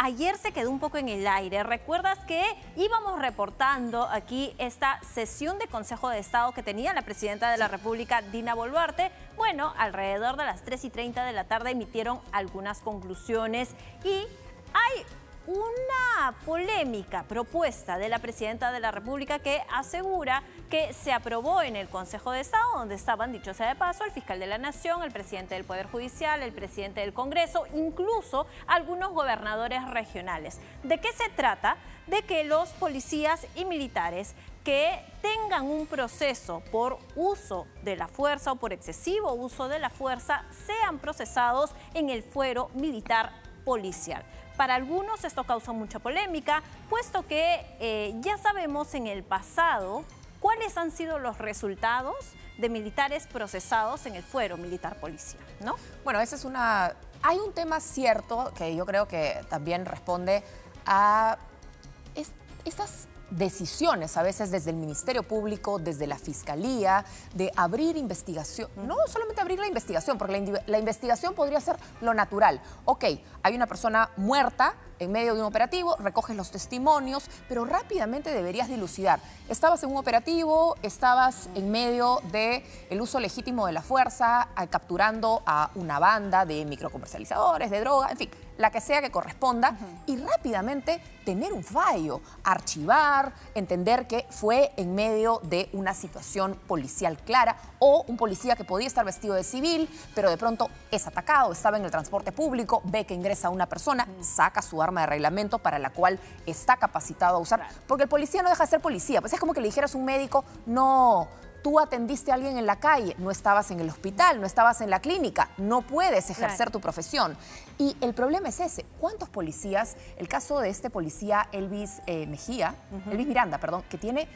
ayer se quedó un poco en el aire. ¿Recuerdas que íbamos reportando aquí esta sesión de Consejo de Estado que tenía la Presidenta de la República, Dina Boluarte? Bueno, alrededor de las 3:30 de la tarde emitieron algunas conclusiones y hay una polémica propuesta de la Presidenta de la República que asegura que se aprobó en el Consejo de Estado, donde estaban, dicho sea de paso, el fiscal de la Nación, el presidente del Poder Judicial, el presidente del Congreso, incluso algunos gobernadores regionales. ¿De qué se trata? De que los policías y militares que tengan un proceso por uso de la fuerza o por excesivo uso de la fuerza sean procesados en el fuero militar policial. Para algunos esto causa mucha polémica, puesto que ya sabemos en el pasado cuáles han sido los resultados de militares procesados en el fuero militar policial, ¿no? Bueno, esa es una... Hay un tema cierto que yo creo que también responde a estas decisiones a veces desde el Ministerio Público, desde la Fiscalía, de abrir investigación. No solamente abrir la investigación, porque la investigación podría ser lo natural. Ok, hay una persona muerta en medio de un operativo, recoges los testimonios, pero rápidamente deberías dilucidar. Estabas en un operativo, estabas en medio del uso legítimo de la fuerza, capturando a una banda de microcomercializadores, de droga, en fin, la que sea que corresponda, y rápidamente tener un fallo, archivar, entender que fue en medio de una situación policial clara, o un policía que podía estar vestido de civil, pero de pronto es atacado, estaba en el transporte público, ve que ingresa una persona, saca su arma de reglamento para la cual está capacitado a usar, porque el policía no deja de ser policía, pues es como que le dijeras a un médico, no, tú atendiste a alguien en la calle, no estabas en el hospital, no estabas en la clínica, no puedes ejercer tu profesión. Y el problema es ese, ¿cuántos policías, el caso de este policía Elvis Miranda, perdón, que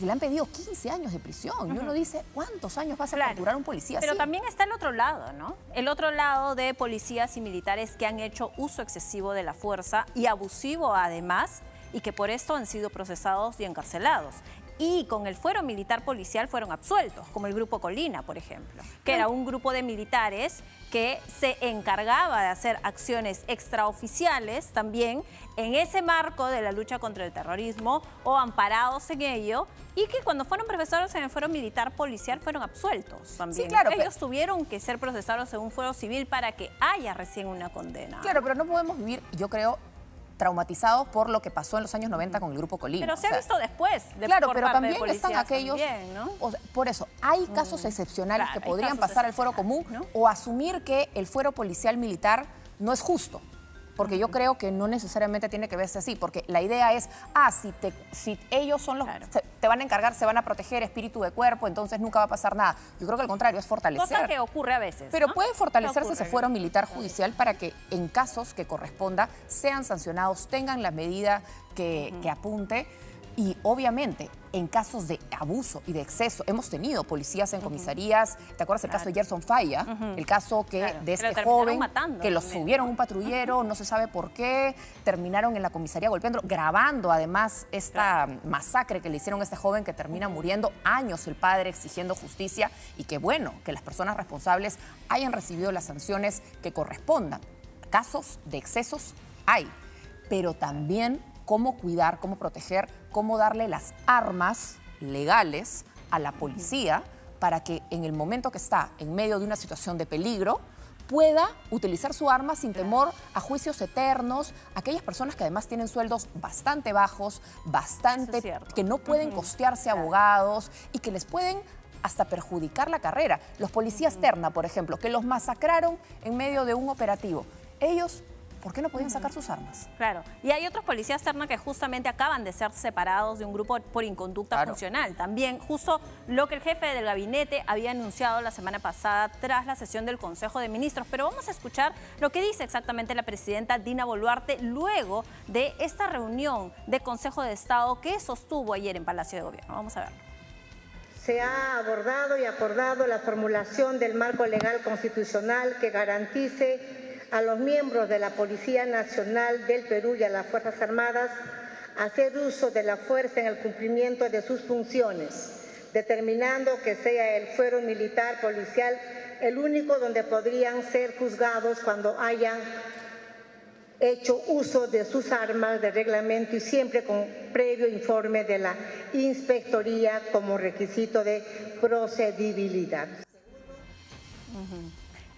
le han pedido 15 años de prisión. Y uno dice, ¿cuántos años vas a capturar a un policía así? Pero también está el otro lado, ¿no? El otro lado de policías y militares que han hecho uso excesivo de la fuerza y abusivo además, y que por esto han sido procesados y encarcelados. Y con el fuero militar policial fueron absueltos, como el Grupo Colina, por ejemplo, que era un grupo de militares que se encargaba de hacer acciones extraoficiales también en ese marco de la lucha contra el terrorismo o amparados en ello, y que cuando fueron procesados en el fuero militar policial fueron absueltos también. Sí, claro, ellos tuvieron que ser procesados en un fuero civil para que haya recién una condena. Claro, pero no podemos vivir, yo creo, traumatizados por lo que pasó en los años 90 con el Grupo Colina. Pero se ha visto después. Claro, pero también están aquellos... También, ¿no? O sea, por eso, hay casos excepcionales que podrían pasar al fuero común, ¿no? O asumir que el fuero policial militar no es justo. Porque yo creo que no necesariamente tiene que verse así, porque la idea es, si ellos son los te van a encargar, se van a proteger espíritu de cuerpo, entonces nunca va a pasar nada. Yo creo que al contrario, es fortalecer. Cosa que ocurre a veces, pero ¿no? puede fortalecerse ese fuero militar judicial para que en casos que corresponda sean sancionados, tengan la medida que apunte. Y obviamente, en casos de abuso y de exceso, hemos tenido policías en comisarías. ¿Te acuerdas el caso de Gerson Falla? El caso de este joven que lo subieron un patrullero, no se sabe por qué, terminaron en la comisaría golpeándolo, grabando además esta masacre que le hicieron a este joven que termina muriendo, años el padre exigiendo justicia, y que bueno, que las personas responsables hayan recibido las sanciones que correspondan. Casos de excesos hay, pero también cómo cuidar, cómo proteger, cómo darle las armas legales a la policía para que en el momento que está en medio de una situación de peligro pueda utilizar su arma sin temor a juicios eternos, aquellas personas que además tienen sueldos bastante bajos, que no pueden costearse abogados y que les pueden hasta perjudicar la carrera. Los policías terna, por ejemplo, que los masacraron en medio de un operativo, ellos... ¿por qué no podían sacar sus armas? Claro, y hay otros policías terna que justamente acaban de ser separados de un grupo por inconducta funcional. También justo lo que el jefe del gabinete había anunciado la semana pasada tras la sesión del Consejo de Ministros. Pero vamos a escuchar lo que dice exactamente la presidenta Dina Boluarte luego de esta reunión de Consejo de Estado que sostuvo ayer en Palacio de Gobierno. Vamos a ver. Se ha abordado y acordado la formulación del marco legal constitucional que garantice a los miembros de la Policía Nacional del Perú y a las Fuerzas Armadas hacer uso de la fuerza en el cumplimiento de sus funciones, determinando que sea el fuero militar policial el único donde podrían ser juzgados cuando hayan hecho uso de sus armas de reglamento y siempre con previo informe de la inspectoría como requisito de procedibilidad.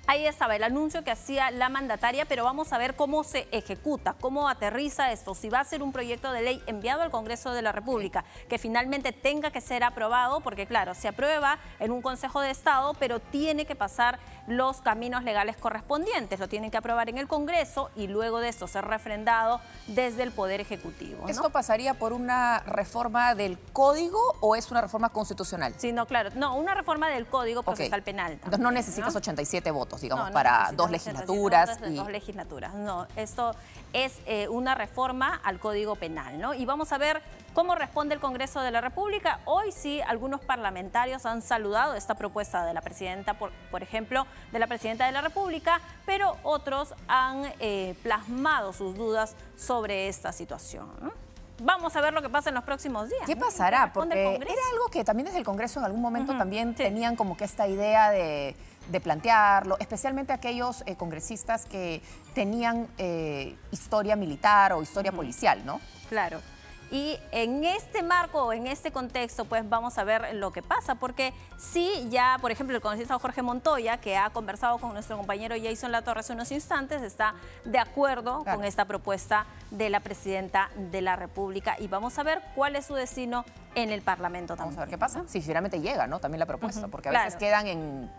Ahí estaba el anuncio que hacía la mandataria, pero vamos a ver cómo se ejecuta, cómo aterriza esto, si va a ser un proyecto de ley enviado al Congreso de la República, que finalmente tenga que ser aprobado, porque claro, se aprueba en un Consejo de Estado, pero tiene que pasar los caminos legales correspondientes, lo tienen que aprobar en el Congreso y luego de esto ser refrendado desde el Poder Ejecutivo, ¿no? ¿Esto pasaría por una reforma del Código o es una reforma constitucional? Sí, no, claro, no, una reforma del Código Procesal Penal. También, entonces no necesitas 87 votos, digamos, no para necesitas dos legislaturas. Dos legislaturas, no, esto es una reforma al Código Penal, ¿no? Y vamos a ver cómo responde el Congreso de la República. Hoy sí, algunos parlamentarios han saludado esta propuesta de la presidenta, por ejemplo, de la presidenta de la República, pero otros han plasmado sus dudas sobre esta situación, ¿no? Vamos a ver lo que pasa en los próximos días. ¿Qué pasará? Porque era algo que también desde el Congreso en algún momento también tenían como que esta idea de plantearlo, especialmente aquellos congresistas que tenían historia militar o historia policial, ¿no? Claro. Y en este marco, en este contexto, pues vamos a ver lo que pasa, porque sí, ya, por ejemplo, el congresista Jorge Montoya, que ha conversado con nuestro compañero Jason Latorre hace unos instantes, está de acuerdo con esta propuesta de la presidenta de la República y vamos a ver cuál es su destino en el Parlamento también. Vamos a ver qué pasa, si finalmente llega, ¿no? También la propuesta, porque a veces quedan en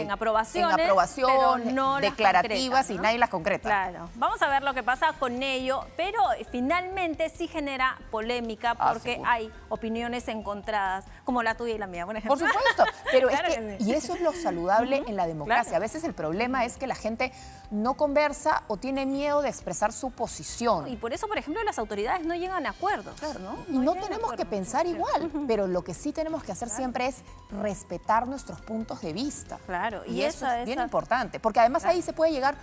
aprobación, pero no declarativas, ¿no? Y nadie las concreta. Claro. Vamos a ver lo que pasa con ello, pero finalmente sí genera polémica porque hay opiniones encontradas, como la tuya y la mía, por ejemplo. Por supuesto, pero claro es que, y eso es lo saludable en la democracia. Claro. A veces el problema es que la gente no conversa o tiene miedo de expresar su posición. Y por eso, por ejemplo, las autoridades no llegan a acuerdos. Claro, ¿no? Y no tenemos que pensar igual, pero lo que sí tenemos que hacer siempre es respetar nuestros puntos de vista. Claro, y eso es bien importante, porque además ahí se puede llegar,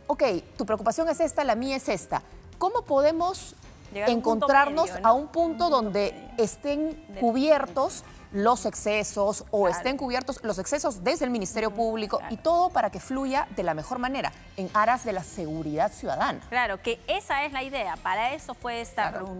ok, tu preocupación es esta, la mía es esta. ¿Cómo podemos encontrarnos a un punto donde estén cubiertos los excesos o estén cubiertos los excesos desde el Ministerio Público y todo para que fluya de la mejor manera, en aras de la seguridad ciudadana? Claro, que esa es la idea, para eso fue esta reunión.